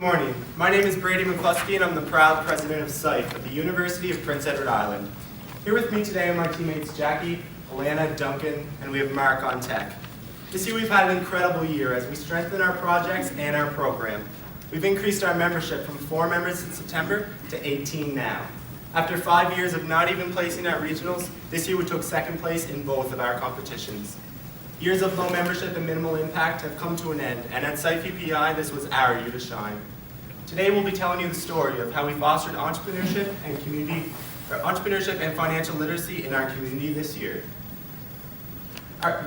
Good morning. My name is Brady McCluskey and I'm the proud president of SIFE at the University of Prince Edward Island. Here with me today are my teammates Jackie, Alana, Duncan, and we have Mark on tech. This year we've had an incredible year as we strengthen our projects and our program. We've increased our membership from 4 members in September to 18 now. After 5 years of not even placing at regionals, this year we took second place in both of our competitions. Years of low membership and minimal impact have come to an end, and at SIFE UPEI, this was our year to shine. Today we'll be telling you the story of how we fostered entrepreneurship and financial literacy in our community this year.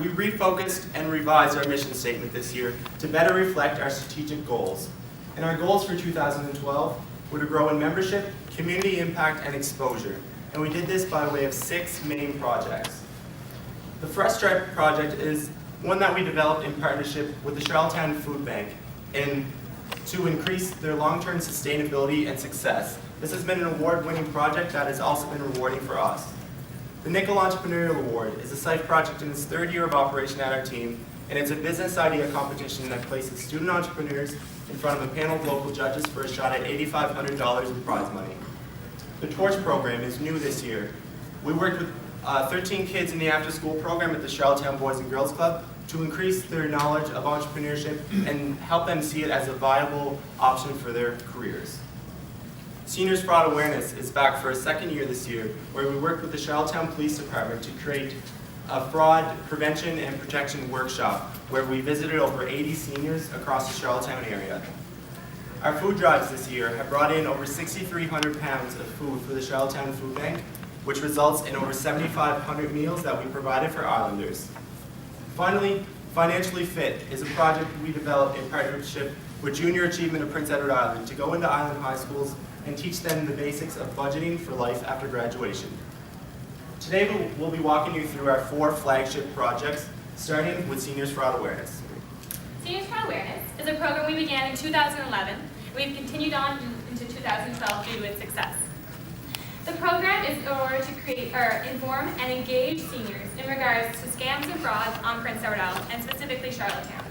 We refocused and revised our mission statement this year to better reflect our strategic goals. And our goals for 2012 were to grow in membership, community impact, and exposure. And we did this by way of 6 main projects. The Fresh Stripe project is one that we developed in partnership with the Charlottetown Food Bank to increase their long-term sustainability and success. This has been an award-winning project that has also been rewarding for us. The Nickel Entrepreneurial Award is a SIFE project in its 3rd year of operation at our team, and it's a business idea competition that places student entrepreneurs in front of a panel of local judges for a shot at $8,500 in prize money. The Torch program is new this year. We worked with 13 kids in the after-school program at the Charlottetown Boys and Girls Club to increase their knowledge of entrepreneurship and help them see it as a viable option for their careers. Seniors Fraud Awareness is back for a 2nd year this year, where we worked with the Charlottetown Police Department to create a fraud prevention and protection workshop where we visited over 80 seniors across the Charlottetown area. Our food drives this year have brought in over 6,300 pounds of food for the Charlottetown Food Bank, which results in over 7,500 meals that we provided for Islanders. Finally, Financially Fit is a project we developed in partnership with Junior Achievement of Prince Edward Island to go into island high schools and teach them the basics of budgeting for life after graduation. Today we'll be walking you through our 4 flagship projects, starting with Seniors Fraud Awareness. Seniors Fraud Awareness is a program we began in 2011, and we've continued on into 2012 due to its success. The program is in order to inform and engage seniors in regards to scams and frauds on Prince Edward Island, and specifically Charlottetown.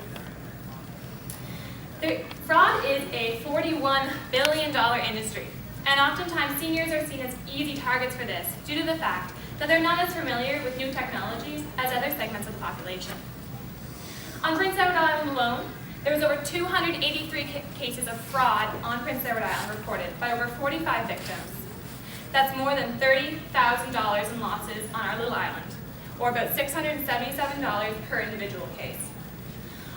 Fraud is a $41 billion industry, and oftentimes seniors are seen as easy targets for this due to the fact that they're not as familiar with new technologies as other segments of the population. On Prince Edward Island alone, there was over 283 cases of fraud on Prince Edward Island reported by over 45 victims. That's more than $30,000 in losses on our little island, or about $677 per individual case.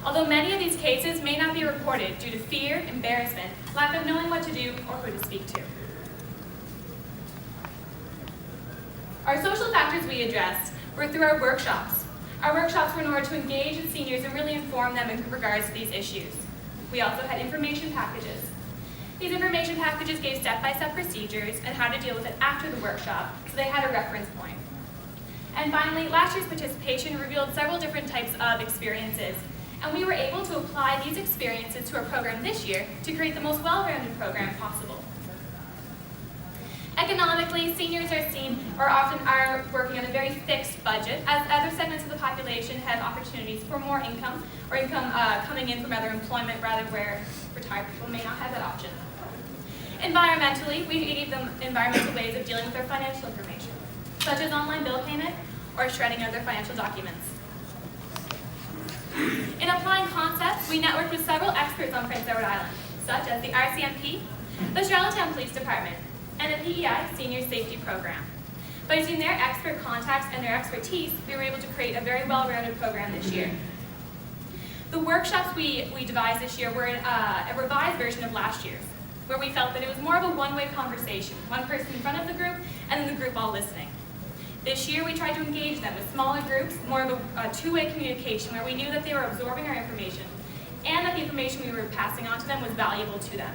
Although many of these cases may not be reported due to fear, embarrassment, lack of knowing what to do, or who to speak to. Our social factors we addressed were through our workshops. Our workshops were in order to engage with seniors and really inform them in regards to these issues. We also had information packages. These information packages gave step-by-step procedures and how to deal with it after the workshop, so they had a reference point. And finally, last year's participation revealed several different types of experiences, and we were able to apply these experiences to our program this year to create the most well-rounded program possible. Economically, seniors often working on a very fixed budget, as other segments of the population have opportunities for more income, or income coming in from other employment, rather where retired people may not have that option. Environmentally, we gave them environmental ways of dealing with their financial information, such as online bill payment or shredding of their financial documents. In applying concepts, we networked with several experts on Prince Edward Island, such as the RCMP, the Charlottetown Police Department, and the PEI Senior Safety Program. By using their expert contacts and their expertise, we were able to create a very well-rounded program this year. The workshops we devised this year were a revised version of last year's, where we felt that it was more of a one-way conversation, one person in front of the group, and then the group all listening. This year, we tried to engage them with smaller groups, more of a two-way communication, where we knew that they were absorbing our information, and that the information we were passing on to them was valuable to them.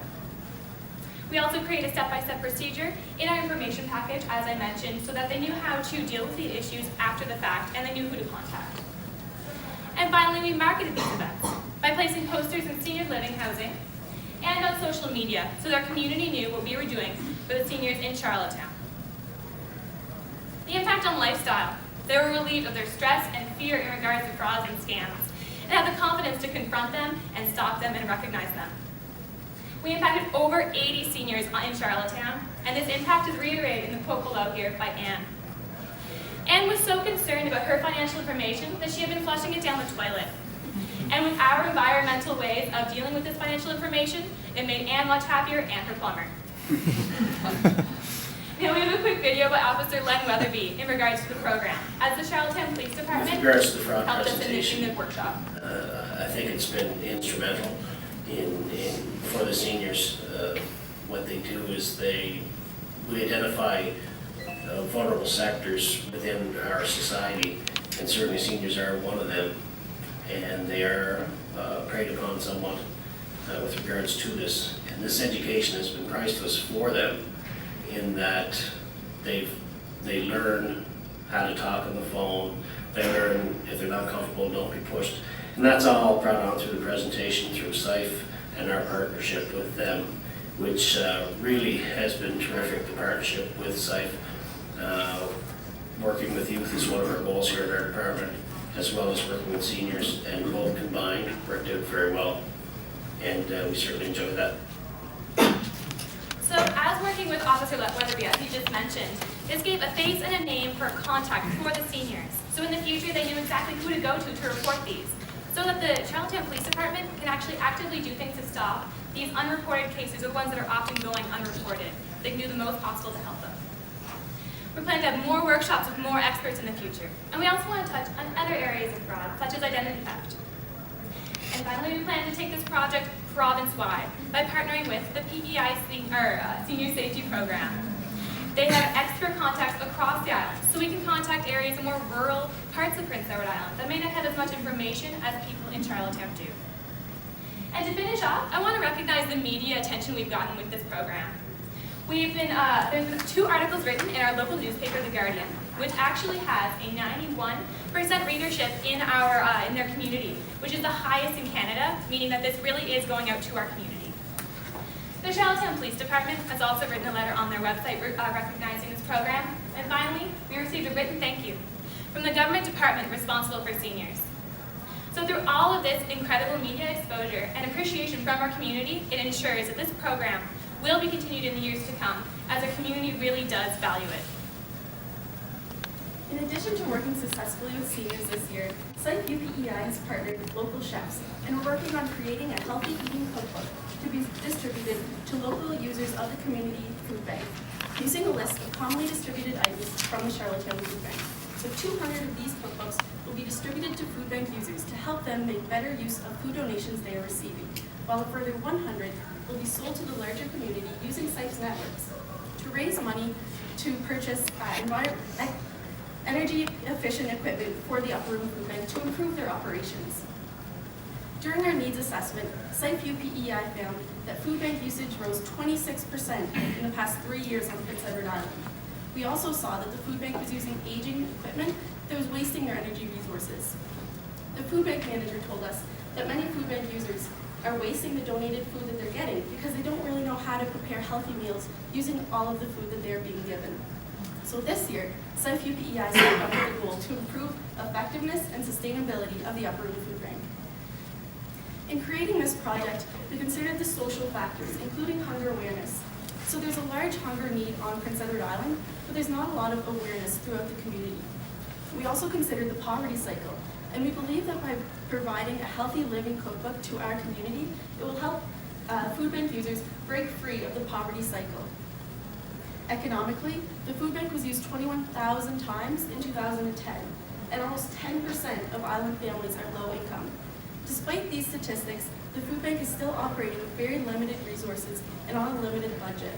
We also created a step-by-step procedure in our information package, as I mentioned, so that they knew how to deal with the issues after the fact, and they knew who to contact. And finally, we marketed these events by placing posters in senior living housing and on social media, so that our community knew what we were doing for the seniors in Charlottetown. The impact on lifestyle. They were relieved of their stress and fear in regards to frauds and scams, and had the confidence to confront them and stop them and recognize them. We impacted over 80 seniors in Charlottetown, and this impact is reiterated in the quote below here by Anne. Anne was so concerned about her financial information that she had been flushing it down the toilet. And with our environmental ways of dealing with this financial information, it made Anne much happier and her plumber. Now we have a quick video by Officer Len Weatherby in regards to the program, as the Charlottetown Police Department With regards to the fraud helped us presentation, in the workshop. I think it's been instrumental for the seniors. What they do is we identify vulnerable sectors within our society, and certainly seniors are one of them, and they are preyed upon somewhat with regards to this. And this education has been priceless for them in that they learn how to talk on the phone, they learn if they're not comfortable, don't be pushed. And that's all brought on through the presentation through SIFE and our partnership with them, which really has been terrific, the partnership with SIFE. Working with youth is one of our goals here at our department, as well as working with seniors, and both combined worked out very well. And we certainly enjoy that. So as working with Officer Weatherby, as he just mentioned, this gave a face and a name for contact for the seniors. So in the future, they knew exactly who to go to report these, so that the Charlottetown Police Department can actually actively do things to stop these unreported cases, or ones that are often going unreported. They can do the most possible to help them. We plan to have more workshops with more experts in the future. And we also want to touch on other areas of fraud, such as identity theft. And finally, we plan to take this project province-wide by partnering with the PEI Senior Safety Program. They have expert contacts across the island, so we can contact areas in more rural parts of Prince Edward Island that may not have as much information as people in Charlottetown do. And to finish off, I want to recognize the media attention we've gotten with this program. There's been 2 articles written in our local newspaper, The Guardian, which actually has a 91% readership in their community, which is the highest in Canada, meaning that this really is going out to our community. The Charlottetown Police Department has also written a letter on their website recognizing this program. And finally, we received a written thank you from the government department responsible for seniors. So through all of this incredible media exposure and appreciation from our community, it ensures that this program will be continued in the years to come, as our community really does value it. In addition to working successfully with seniors this year, SIFE UPEI has partnered with local chefs, and we're working on creating a healthy eating cookbook to be distributed to local users of the community food bank, using a list of commonly distributed items from the Charlottetown Food Bank. So 200 of these cookbooks will be distributed to food bank users to help them make better use of food donations they are receiving, while a further 100 will be sold to the larger community using SIFE's networks to raise money to purchase energy-efficient equipment for the Upper Room Food Bank to improve their operations. During our needs assessment, SIFE UPEI found that food bank usage rose 26% in the past 3 years on Prince Edward Island. We also saw that the food bank was using aging equipment that was wasting their energy resources. The food bank manager told us that many food bank users are wasting the donated food that they're getting because they don't really know how to prepare healthy meals using all of the food that they're being given. So this year, SIFE UPEI set up with the goal to improve effectiveness and sustainability of the Upper Room Food Bank. In creating this project, we considered the social factors, including hunger awareness. So there's a large hunger need on Prince Edward Island, but there's not a lot of awareness throughout the community. We also considered the poverty cycle, and we believe that by providing a healthy living cookbook to our community, it will help food bank users break free of the poverty cycle. Economically, the food bank was used 21,000 times in 2010, and almost 10% of island families are low income. Despite these statistics, the food bank is still operating with very limited resources and on a limited budget.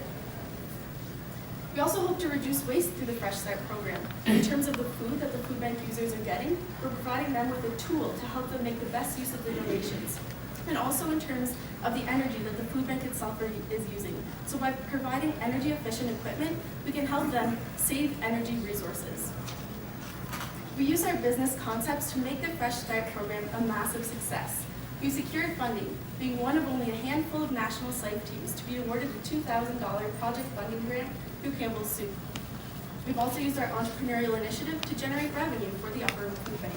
We also hope to reduce waste through the Fresh Start program. In terms of the food that the food bank users are getting, we're providing them with a tool to help them make the best use of the donations. And also in terms of the energy that the food bank itself is using. So by providing energy efficient equipment, we can help them save energy resources. We use our business concepts to make the Fresh Start program a massive success. We secured funding, being one of only a handful of national SIFE teams to be awarded a $2,000 project funding grant through Campbell's Soup. We've also used our entrepreneurial initiative to generate revenue for the Upper Room Food Bank.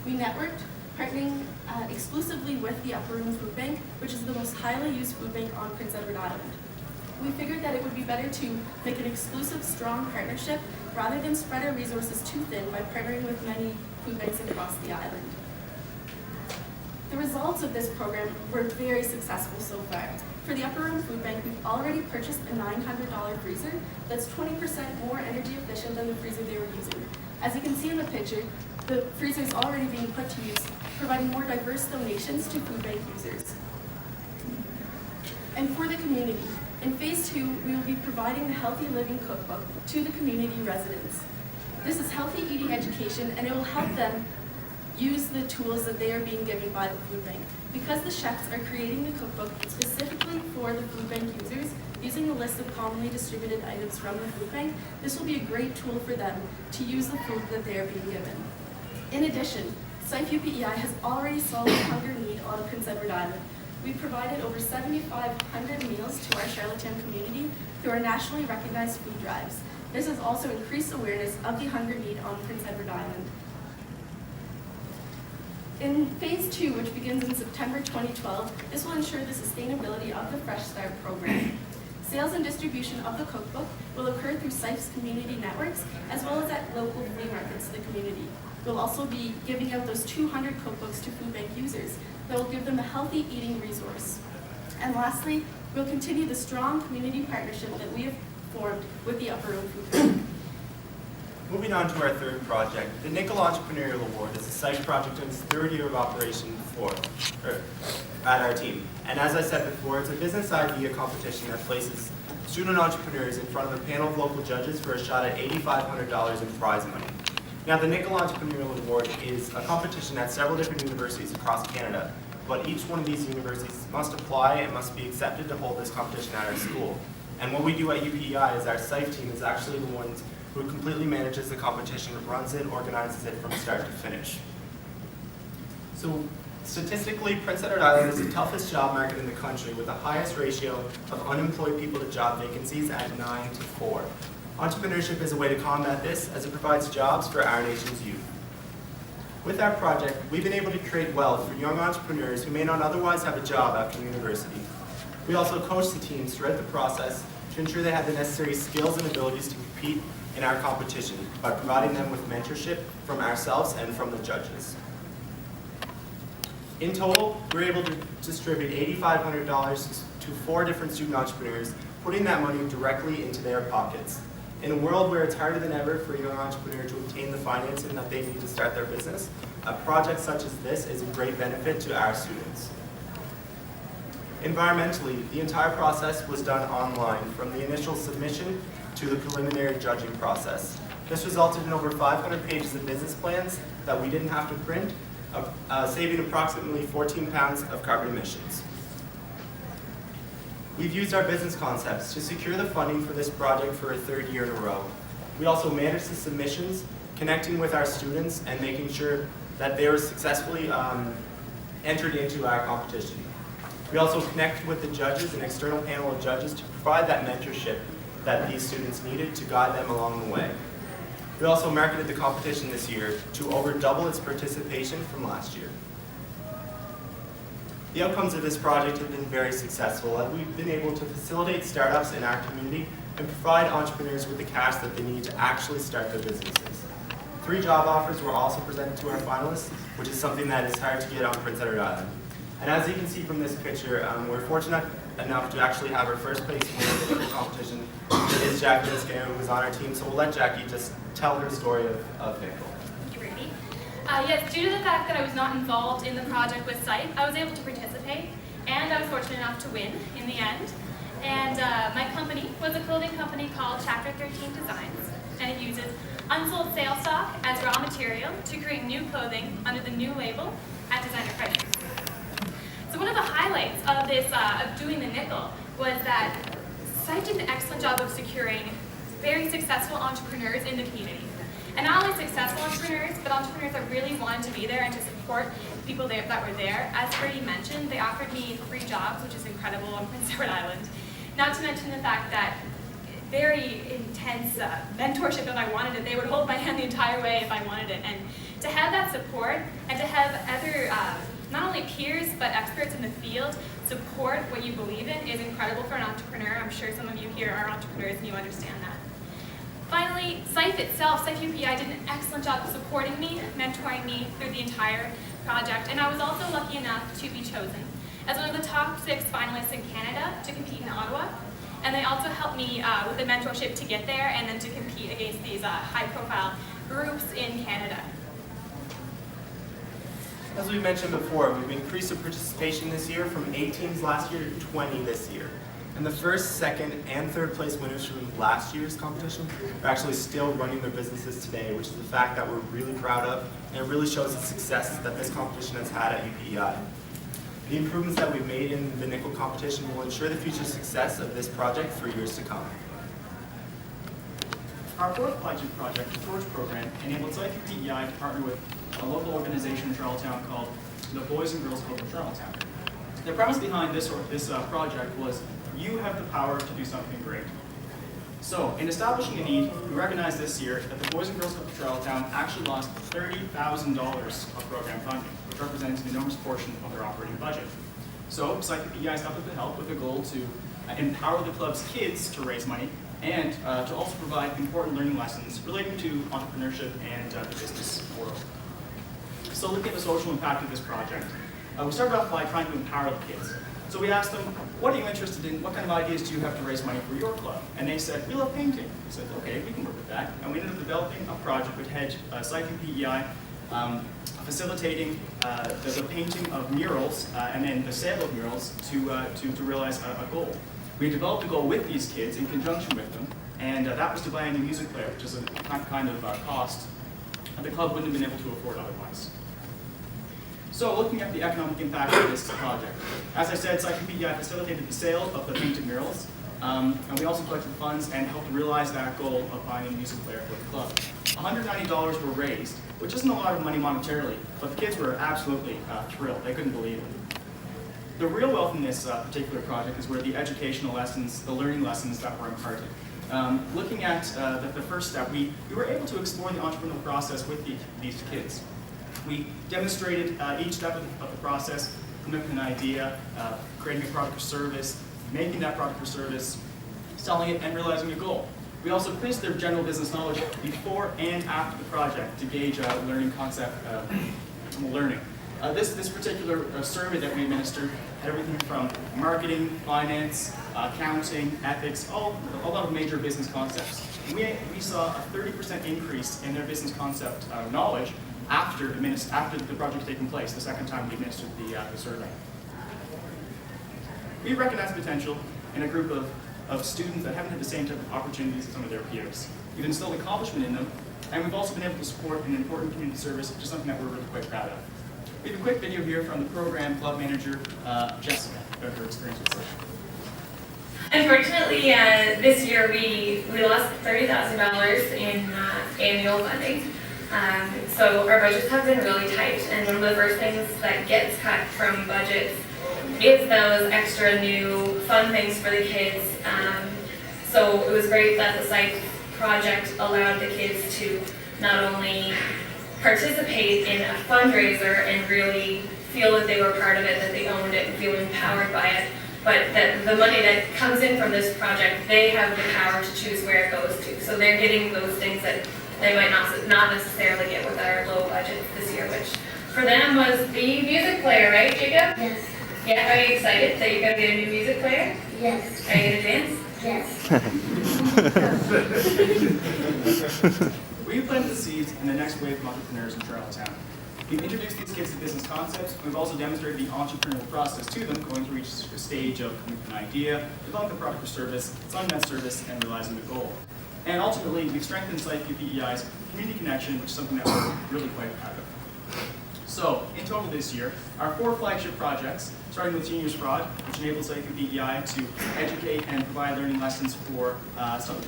We networked, partnering exclusively with the Upper Room Food Bank, which is the most highly used food bank on Prince Edward Island. We figured that it would be better to make an exclusive, strong partnership rather than spread our resources too thin by partnering with many food banks across the island. The results of this program were very successful so far. For the Upper Room Food Bank, we've already purchased a $900 freezer that's 20% more energy efficient than the freezer they were using. As you can see in the picture, the freezer is already being put to use, providing more diverse donations to food bank users. And for the community, in Phase 2, we will be providing the Healthy Living Cookbook to the community residents. This is healthy eating education, and it will help them use the tools that they are being given by the food bank. Because the chefs are creating the cookbook specifically for the food bank users, using a list of commonly distributed items from the food bank, this will be a great tool for them to use the food that they are being given. In addition, SIFE UPEI has already solved the hunger need on Prince Edward Island. We've provided over 7,500 meals to our Charlottetown community through our nationally recognized food drives. This has also increased awareness of the hunger need on Prince Edward Island. In Phase 2, which begins in September 2012, this will ensure the sustainability of the Fresh Start program. Sales and distribution of the cookbook will occur through SIFE's community networks, as well as at local flea markets in the community. We'll also be giving out those 200 cookbooks to food bank users that will give them a healthy eating resource. And lastly, we'll continue the strong community partnership that we have formed with the Upper Room Food Bank. Moving on to our third project, the Nickel Entrepreneurial Award is a SIFE project in its third year of operation at our team. And as I said before, it's a business idea competition that places student entrepreneurs in front of a panel of local judges for a shot at $8,500 in prize money. Now, the Nickel Entrepreneurial Award is a competition at several different universities across Canada, but each one of these universities must apply and must be accepted to hold this competition at our school. And what we do at UPEI is our SIFE team is actually the ones who completely manages the competition, runs it, organizes it from start to finish. So statistically, Prince Edward Island is the toughest job market in the country with the highest ratio of unemployed people to job vacancies at 9-to-4. Entrepreneurship is a way to combat this as it provides jobs for our nation's youth. With our project, we've been able to create wealth for young entrepreneurs who may not otherwise have a job after university. We also coach the teams throughout the process to ensure they have the necessary skills and abilities to compete in our competition by providing them with mentorship from ourselves and from the judges. In total, we were able to distribute $8,500 to 4 different student entrepreneurs, putting that money directly into their pockets. In a world where it's harder than ever for a young entrepreneur to obtain the financing that they need to start their business, a project such as this is a great benefit to our students. Environmentally, the entire process was done online, from the initial submission to the preliminary judging process. This resulted in over 500 pages of business plans that we didn't have to print, saving approximately 14 pounds of carbon emissions. We've used our business concepts to secure the funding for this project for a third year in a row. We also managed the submissions, connecting with our students and making sure that they were successfully entered into our competition. We also connected with the judges, an external panel of judges, to provide that mentorship that these students needed to guide them along the way. We also marketed the competition this year to over double its participation from last year. The outcomes of this project have been very successful, and we've been able to facilitate startups in our community and provide entrepreneurs with the cash that they need to actually start their businesses. 3 job offers were also presented to our finalists, which is something that is hard to get on Prince Edward Island. And as you can see from this picture, we're fortunate enough to actually have our first place winner in the competition is Jackie Niscano, who was on our team. So we'll let Jackie just tell her story of Nickel. Thank you, Brady. Yes, due to the fact that I was not involved in the project with SIFE, I was able to participate, and I was fortunate enough to win in the end. And my company was a clothing company called Chapter 13 Designs, and it uses unsold sale stock as raw material to create new clothing under the new label at designer prices. So one of the highlights of this, of doing the Nickel, was that SIFE did an excellent job of securing very successful entrepreneurs in the community. And not only successful entrepreneurs, but entrepreneurs that really wanted to be there and to support people that were there. As Brady mentioned, they offered me 3 jobs, which is incredible on Prince Edward Island. Not to mention the fact that very intense mentorship if I wanted it. They would hold my hand the entire way if I wanted it. And to have that support and to have other, not only peers, but experts in the field support what you believe in is incredible for an entrepreneur. I'm sure some of you here are entrepreneurs and you understand that. Finally, SIFE itself, SIFE UPEI did an excellent job of supporting me, mentoring me through the entire project, and I was also lucky enough to be chosen as one of the top 6 finalists in Canada to compete in Ottawa. And they also helped me with the mentorship to get there and then to compete against these high-profile groups in Canada. As we mentioned before, we've increased the participation this year from 8 teams last year to 20 this year. And the first, second, and third place winners from last year's competition are actually still running their businesses today, which is a fact that we're really proud of, and it really shows the success that this competition has had at UPEI. The improvements that we've made in the nickel competition will ensure the future success of this project for years to come. Our fourth flagship project, the Torch Program, enabled SIFE UPEI to partner with a local organization in Charlottetown called the Boys and Girls Club of Charlottetown. The premise behind this project was you have the power to do something great. So, in establishing a need, we recognized this year that the Boys and Girls Club of Charlottetown actually lost $30,000 of program funding, which represents an enormous portion of their operating budget. So, SIFE UPEI stepped up to help with a goal to empower the club's kids to raise money and to also provide important learning lessons relating to entrepreneurship and the business world. So looking at the social impact of this project, we started off by trying to empower the kids. So we asked them, what are you interested in? What kind of ideas do you have to raise money for your club? And they said, we love painting. We said, okay, we can work with that. And we ended up developing a project which had SIFE UPEI facilitating the painting of murals and then the sale of murals to realize a goal. We developed a goal with these kids in conjunction with them, and that was to buy a new music player, which is a kind of cost the club wouldn't have been able to afford otherwise. So looking at the economic impact of this project, as I said, SIFE UPEI facilitated the sale of the painted murals, and we also collected funds and helped realize that goal of buying a music player for the club. $190 were raised, which isn't a lot of money monetarily, but the kids were absolutely thrilled. They couldn't believe it. The real wealth in this particular project is where the educational lessons, the learning lessons that were imparted. Looking at the first step, we were able to explore the entrepreneurial process with these kids. We demonstrated each step of the process, coming up with an idea, creating a product or service, making that product or service, selling it, and realizing a goal. We also quizzed their general business knowledge before and after the project to gauge learning concept learning. This particular survey that we administered had everything from marketing, finance, accounting, ethics, a lot of major business concepts. We saw a 30% increase in their business concept knowledge after the project had taken place, the second time we administered the survey. We recognize potential in a group of students that haven't had the same type of opportunities as some of their peers. We've instilled accomplishment in them, and we've also been able to support an important community service, which is something that we're really quite proud of. We have a quick video here from the program club manager, Jessica, about her experience with SIFE. Unfortunately, this year we lost $30,000 in annual funding. So our budgets have been really tight, and one of the first things that gets cut from budgets is those extra new fun things for the kids. So it was great that the SIFE project allowed the kids to not only participate in a fundraiser and really feel that they were part of it, that they owned it and feel empowered by it, but that the money that comes in from this project, they have the power to choose where it goes to. So they're getting those things that they might not necessarily get with our low budget this year, which for them was the music player, right, Jacob? Yes. Yeah, are you excited that you're going to get a new music player? Yes. Are you going to dance? Yes. We've planted the seeds in the next wave of entrepreneurs in Charlottetown. We've introduced these kids to business concepts. We've also demonstrated the entrepreneurial process to them, going through each stage of coming up with an idea, developing a product or service, selling that service, and realizing the goal. And ultimately, we've strengthened SIFE UPEI's community connection, which is something that we're really quite proud of. So, in total this year, our 4 flagship projects, starting with Seniors Fraud, which enables SIFE UPEI to educate and provide learning lessons for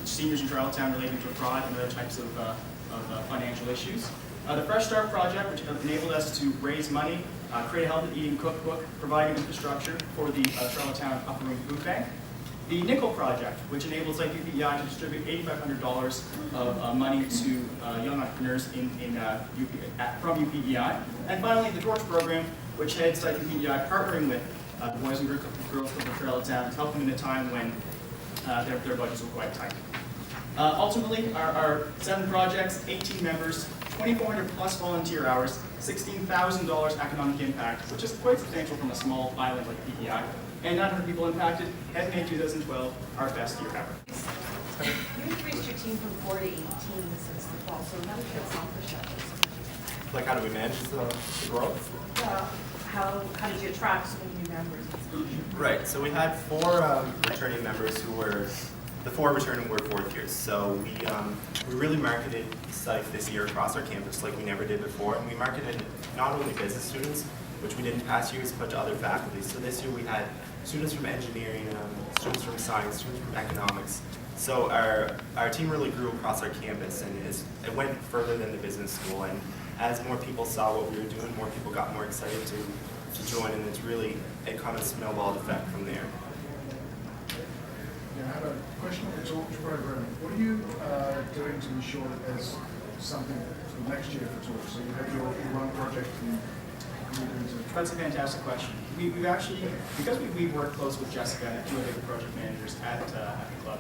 seniors in Charlottetown relating to fraud and other types of financial issues. The Fresh Start project, which enabled us to raise money, create a healthy eating cookbook, provide infrastructure for the Charlottetown Upper Room Food Bank. The Nickel Project, which enables SIFE UPEI to distribute $8,500 of money to young entrepreneurs from UPEI. And finally, the Torch Program, which heads SIFE UPEI partnering with the Boys and Girls Club of Charlottetown to help them in a time when their budgets were quite tight. Ultimately, our 7 projects, 18 members, 2,400 plus volunteer hours, $16,000 economic impact, which is quite substantial from a small island like PEI, and 900 people impacted, has made 2012 our best year ever. You increased your team from 4 to 18 since the fall, so how did you accomplish that? Like, how do we manage the growth? How did you attract so many new members? Right, so we had 4 returning members who were, the 4 returning were 4th years. So we really marketed SIFE this year across our campus like we never did before. And we marketed not only business students, which we did in past years, but to other faculty. So this year we had students from engineering, students from science, students from economics. So our team really grew across our campus, and it went further than the business school. And as more people saw what we were doing, more people got more excited to join, and it kind of snowballed effect from there. Yeah, I have a question on the Torch program. What are you doing to ensure that there's something for next year for Torch? So you have your one project and you're doing to... That's a fantastic question. We've actually, because we work close with Jessica and 2 other project managers at the club,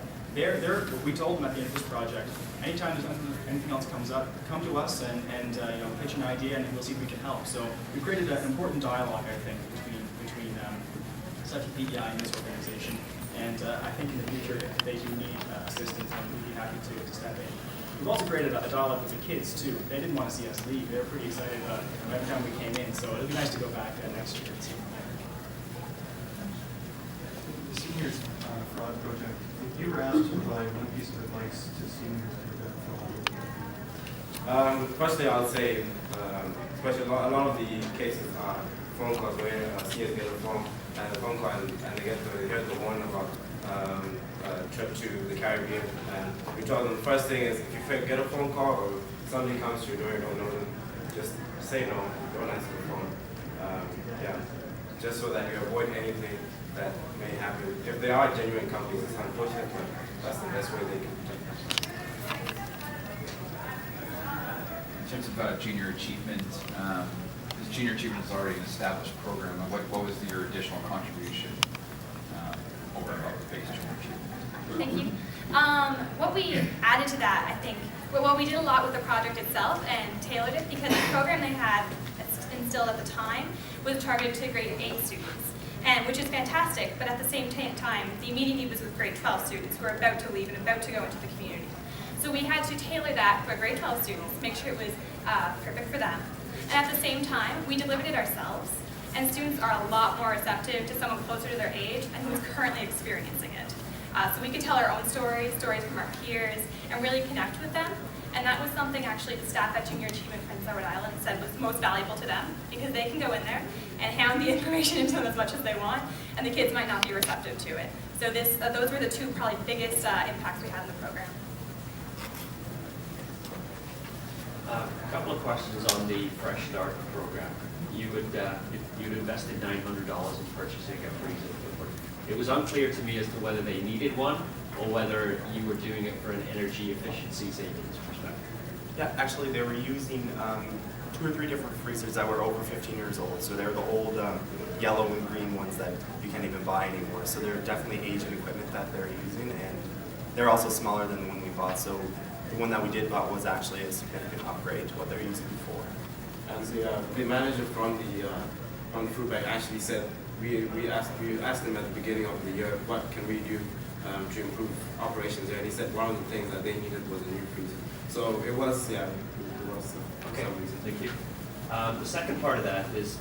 we told them at the end of this project, anytime there's anything else comes up, come to us and pitch an idea, and we'll see if we can help. So we created an important dialogue, I think, between SIFE UPEI and this organization. And I think in the future, if they do need assistance, we'd be happy to step in. We've also created a dialogue with the kids too. They didn't want to see us leave. They were pretty excited every time we came in. So it'll be nice to go back next year and see them there. The seniors fraud project. If you were asked to provide one piece of advice to seniors to prevent fraud, Firstly, I would say, especially a lot of the cases are phone calls where seniors get a phone call and they hear the one about a trip to the Caribbean. And we told them the first thing is, if you get a phone call or somebody comes to your door, you don't know them, just say no, don't answer the phone. Just so that you avoid anything that may happen. If they are genuine companies, it's unfortunate, but that's the best way they can protect them. In terms of junior achievement, this junior achievement is already an established program. What was your additional contribution over and above the base junior achievement? Thank you. What we added to that, I think, well, we did a lot with the project itself and tailored it, because the program they had instilled at the time was targeted to grade 8 students, which is fantastic, but at the same time, the immediate need was with grade 12 students who are about to leave and about to go into the community. So we had to tailor that for grade 12 students, make sure it was perfect for them. And at the same time, we delivered it ourselves, and students are a lot more receptive to someone closer to their age and who is currently experiencing it. So we could tell our own stories from our peers, and really connect with them. And that was something actually the staff at Junior Achievement Prince Edward Island said was most valuable to them, because they can go in there and hound the information into them as much as they want, and the kids might not be receptive to it. So those were the 2 probably biggest impacts we had in the program. A couple of questions on the Fresh Start program. You'd invested $900 in purchasing a freezer cooker. It was unclear to me as to whether they needed one or whether you were doing it for an energy efficiency savings perspective. Yeah, actually they were using 2 or 3 different freezers that were over 15 years old. So they're the old yellow and green ones that you can't even buy anymore. So they're definitely aging equipment that they're using, and they're also smaller than the one we bought. So the one that we did buy was actually a significant upgrade to what they're using before. And the manager from the food bank actually said, we asked them at the beginning of the year, what can we do to improve operations there, and he said one of the things that they needed was a new freezer. So it was, for some reason. Thank you. The second part of that is,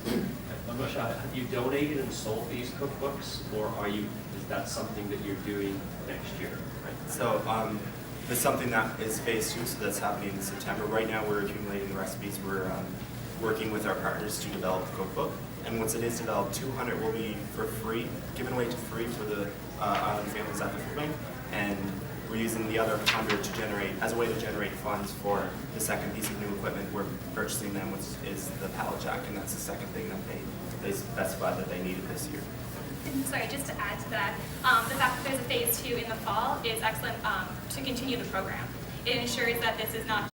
I'm not sure, have you donated and sold these cookbooks, or is that something that you're doing next year? Right? So it's something that is phase 2, so that's happening in September. Right now we're accumulating the recipes. We're working with our partners to develop the cookbook. And once it is developed, 200 will be for free, given away to free for the island families at the food bank. And we're using the other 100 to generate, as a way to generate funds for the second piece of new equipment. We're purchasing them, which is the pallet jack, and that's the second thing that they specified that they needed this year. sorry, just to add to that, the fact that there's a phase 2 in the fall is excellent to continue the program. It ensures that this is not